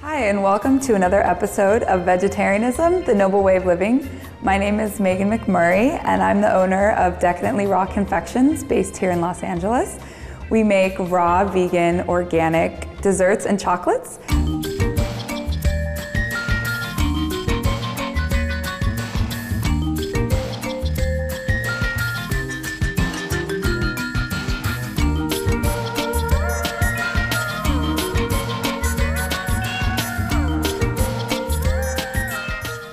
Hi, and welcome to another episode of Vegetarianism, the Noble Way of Living. My name is Megan McMurray, and I'm the owner of Decadently Raw Confections based here in Los Angeles. We make raw, vegan, organic desserts and chocolates.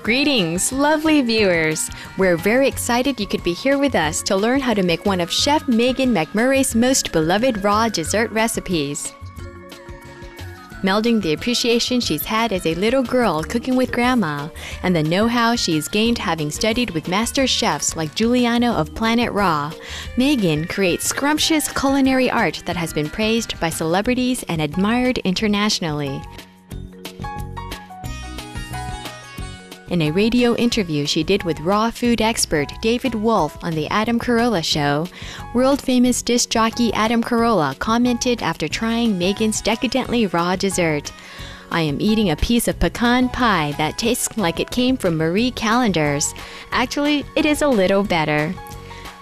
Greetings, lovely viewers! We're very excited you could be here with us to learn how to make one of Chef Megan McMurray's most beloved raw dessert recipes. Melding the appreciation she's had as a little girl cooking with Grandma and the know-how she's gained having studied with master chefs like Giuliano of Planet Raw, Megan creates scrumptious culinary art that has been praised by celebrities and admired internationally. In a radio interview she did with raw food expert David Wolf on The Adam Carolla Show, world-famous disc jockey Adam Carolla commented after trying Megan's decadently raw dessert, "I am eating a piece of pecan pie that tastes like it came from Marie Callender's. Actually, it is a little better."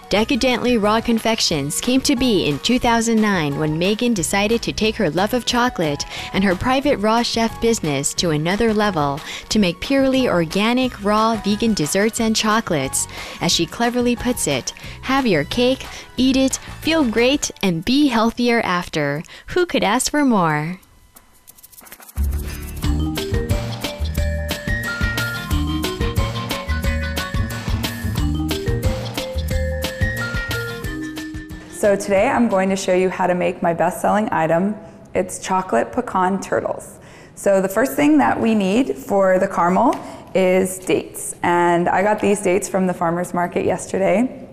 Decadently Raw Confections came to be in 2009 when Megan decided to take her love of chocolate and her private raw chef business to another level to make purely organic, raw, vegan desserts and chocolates. As she cleverly puts it, have your cake, eat it, feel great, and be healthier after. Who could ask for more? So today I'm going to show you how to make my best-selling item. It's chocolate pecan turtles. So the first thing that we need for the caramel is dates. And I got these dates from the farmer's market yesterday.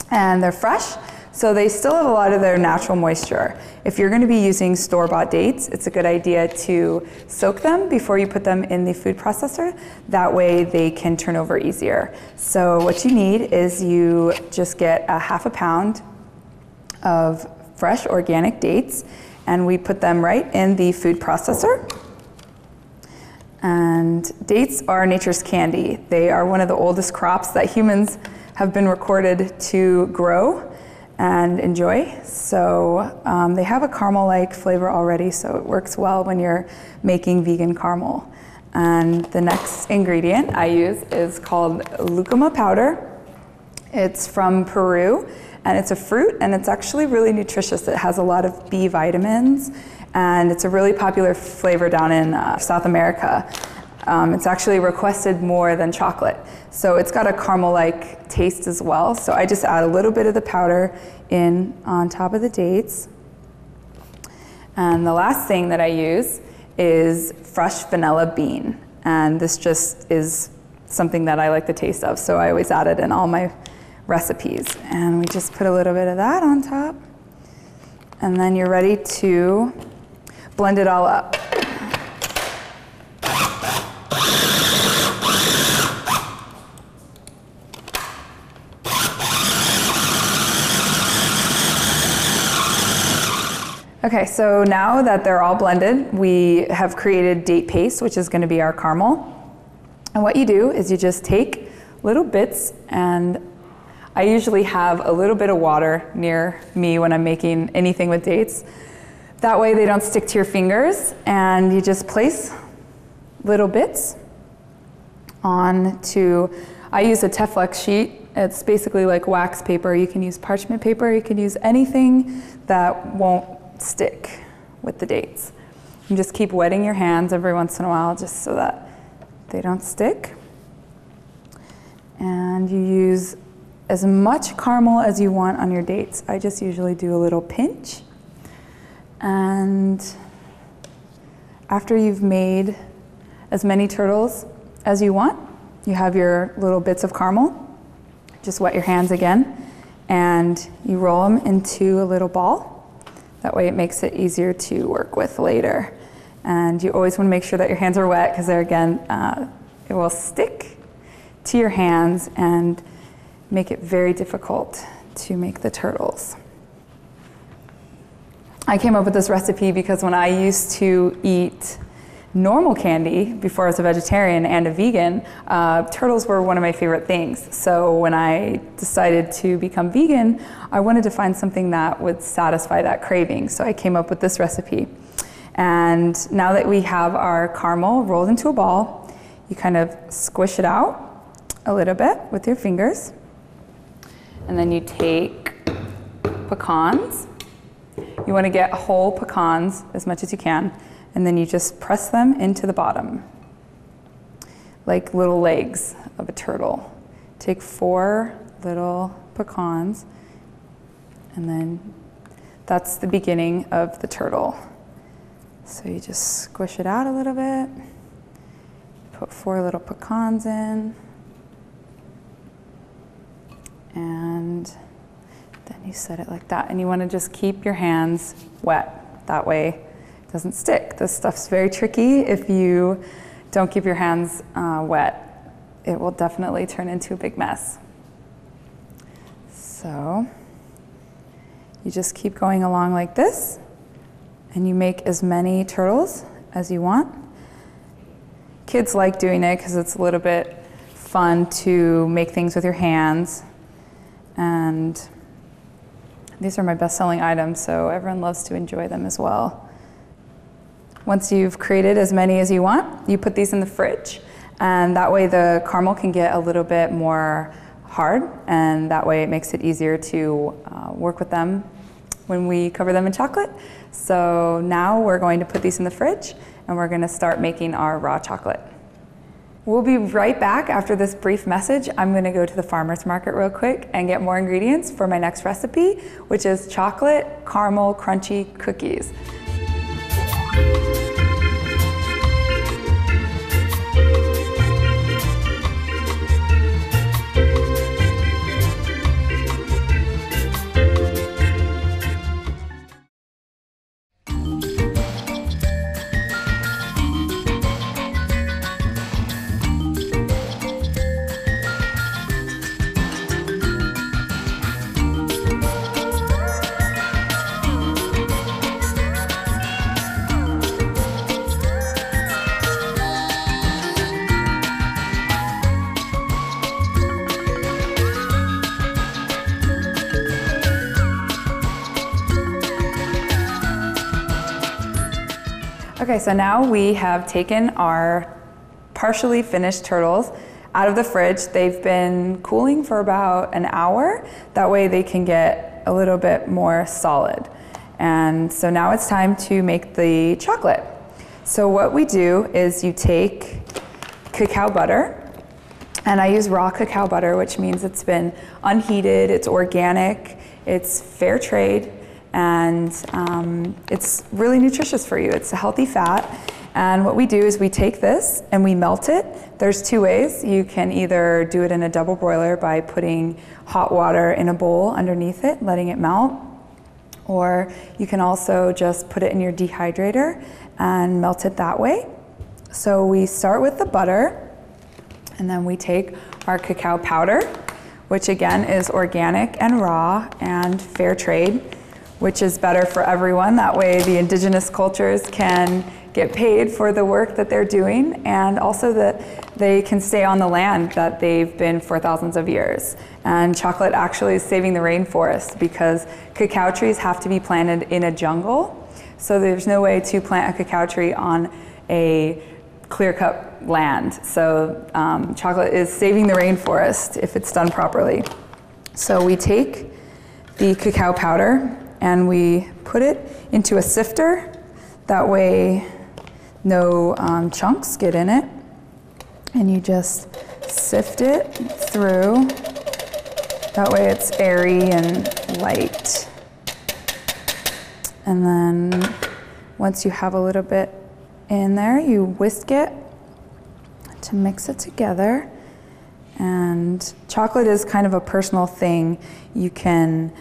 And they're fresh, so they still have a lot of their natural moisture. If you're going to be using store-bought dates, it's a good idea to soak them before you put them in the food processor. That way they can turn over easier. So what you need is you just get a half a pound of fresh organic dates, and we put them right in the food processor. And dates are nature's candy. They are one of the oldest crops that humans have been recorded to grow and enjoy. So they have a caramel-like flavor already, so it works well when you're making vegan caramel. And the next ingredient I use is called lucuma powder. It's from Peru, and it's a fruit, and it's actually really nutritious. It has a lot of B vitamins, and it's a really popular flavor down in South America. It's actually requested more than chocolate. So it's got a caramel-like taste as well. So I just add a little bit of the powder in on top of the dates. And the last thing that I use is fresh vanilla bean. And this just is something that I like the taste of, so I always add it in all my recipes. And we just put a little bit of that on top. And then you're ready to blend it all up. Okay, so now that they're all blended, we have created date paste, which is going to be our caramel. And what you do is you just take little bits, and I usually have a little bit of water near me when I'm making anything with dates. That way they don't stick to your fingers, and you just place little bits onto, I use a Teflon sheet. It's basically like wax paper. You can use parchment paper, you can use anything that won't stick with the dates. You just keep wetting your hands every once in a while just so that they don't stick. And you use as much caramel as you want on your dates. I just usually do a little pinch. And after you've made as many turtles as you want, you have your little bits of caramel. Just wet your hands again, and you roll them into a little ball. That way it makes it easier to work with later. And you always want to make sure that your hands are wet, because there again, it will stick to your hands and make it very difficult to make the turtles. I came up with this recipe because when I used to eat normal candy, before I was a vegetarian and a vegan, turtles were one of my favorite things. So when I decided to become vegan, I wanted to find something that would satisfy that craving. So I came up with this recipe. And now that we have our caramel rolled into a ball, you kind of squish it out a little bit with your fingers. And then you take pecans. You want to get whole pecans as much as you can. And then you just press them into the bottom, like little legs of a turtle. Take 4 little pecans, and then that's the beginning of the turtle. So you just squish it out a little bit, put 4 little pecans in, and then you set it like that. And you want to just keep your hands wet. That way it doesn't stick. This stuff's very tricky. If you don't keep your hands wet, it will definitely turn into a big mess. So you just keep going along like this, and you make as many turtles as you want. Kids like doing it because it's a little bit fun to make things with your hands. And these are my best-selling items, so everyone loves to enjoy them as well. Once you've created as many as you want, you put these in the fridge. And that way the caramel can get a little bit more hard, and that way it makes it easier to work with them when we cover them in chocolate. So now we're going to put these in the fridge, and we're going to start making our raw chocolate. We'll be right back after this brief message. I'm going to go to the farmer's market real quick and get more ingredients for my next recipe, which is chocolate caramel crunchy cookies. Okay, so now we have taken our partially finished turtles out of the fridge. They've been cooling for about an hour. That way they can get a little bit more solid. And so now it's time to make the chocolate. So what we do is you take cacao butter, and I use raw cacao butter, which means it's been unheated, it's organic, it's fair trade, and it's really nutritious for you. It's a healthy fat. And what we do is we take this and we melt it. There's 2 ways. You can either do it in a double broiler by putting hot water in a bowl underneath it, letting it melt, or you can also just put it in your dehydrator and melt it that way. So we start with the butter, and then we take our cacao powder, which again is organic and raw and fair trade, which is better for everyone. That way the indigenous cultures can get paid for the work that they're doing, and also that they can stay on the land that they've been for thousands of years. And chocolate actually is saving the rainforest because cacao trees have to be planted in a jungle. So there's no way to plant a cacao tree on a clear-cut land. So chocolate is saving the rainforest if it's done properly. So we take the cacao powder and we put it into a sifter. That way no chunks get in it. And you just sift it through. That way it's airy and light. And then once you have a little bit in there, you whisk it to mix it together. And chocolate is kind of a personal thing. You can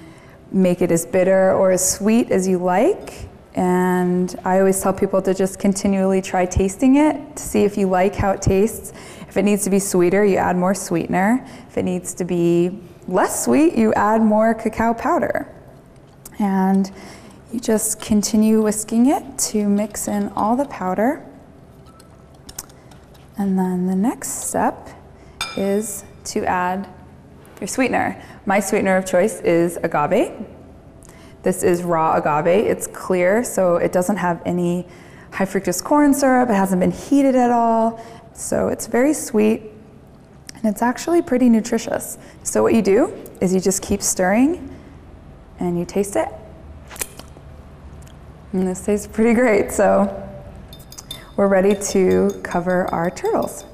make it as bitter or as sweet as you like. And I always tell people to just continually try tasting it to see if you like how it tastes. If it needs to be sweeter, you add more sweetener. If it needs to be less sweet, you add more cacao powder. And you just continue whisking it to mix in all the powder. And then the next step is to add your sweetener. My sweetener of choice is agave. This is raw agave. It's clear, so it doesn't have any high fructose corn syrup. It hasn't been heated at all. So it's very sweet, and it's actually pretty nutritious. So what you do is you just keep stirring, and you taste it. And this tastes pretty great. So we're ready to cover our turtles.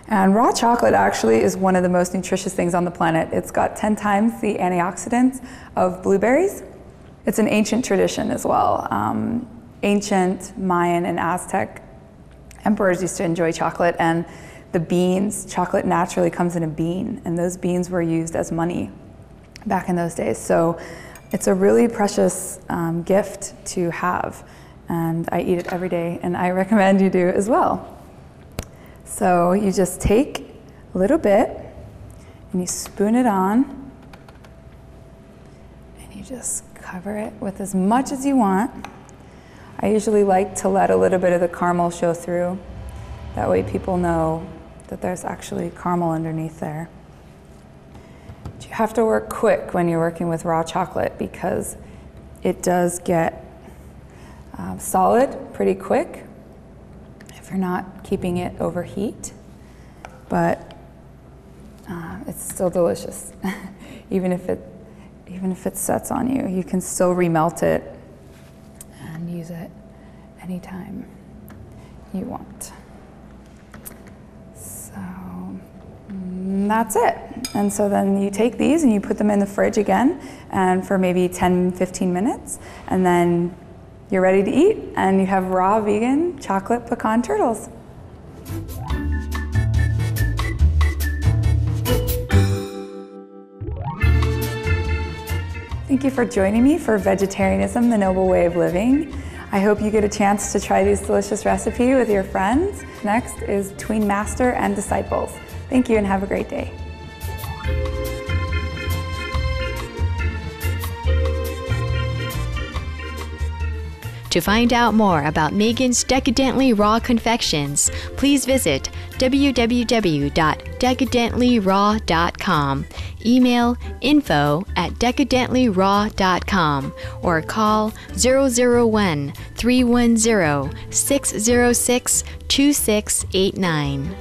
And raw chocolate actually is one of the most nutritious things on the planet. It's got 10 times the antioxidants of blueberries. It's an ancient tradition as well. Ancient Mayan and Aztec emperors used to enjoy chocolate, and the beans, chocolate naturally comes in a bean, and those beans were used as money back in those days. So it's a really precious gift to have, and I eat it every day, and I recommend you do as well. So you just take a little bit and you spoon it on, and you just cover it with as much as you want. I usually like to let a little bit of the caramel show through. That way people know that there's actually caramel underneath there. But you have to work quick when you're working with raw chocolate because it does get solid pretty quick if you're not keeping it overheat, but it's still delicious. Even if it sets on you, you can still remelt it and use it anytime you want. So that's it. And so then you take these and you put them in the fridge again, and for maybe 10-15 minutes, and then you're ready to eat, and you have raw vegan chocolate pecan turtles. Thank you for joining me for Vegetarianism, the Noble Way of Living. I hope you get a chance to try this delicious recipe with your friends. Next is Between Master and Disciples. Thank you and have a great day. To find out more about Megan's Decadently Raw confections, please visit www.decadentlyraw.com, email info@decadentlyraw.com, or call 001-310-606-2689.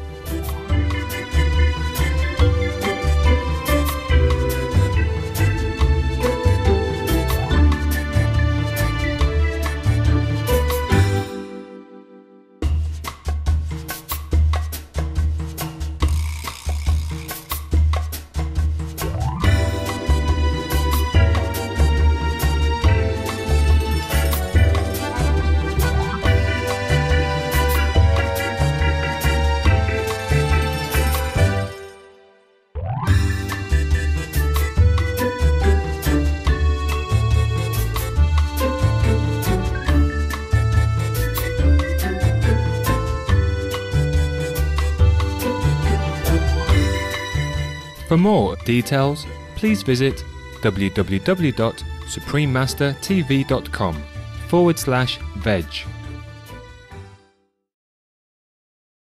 For more details, please visit www.suprememastertv.com/veg.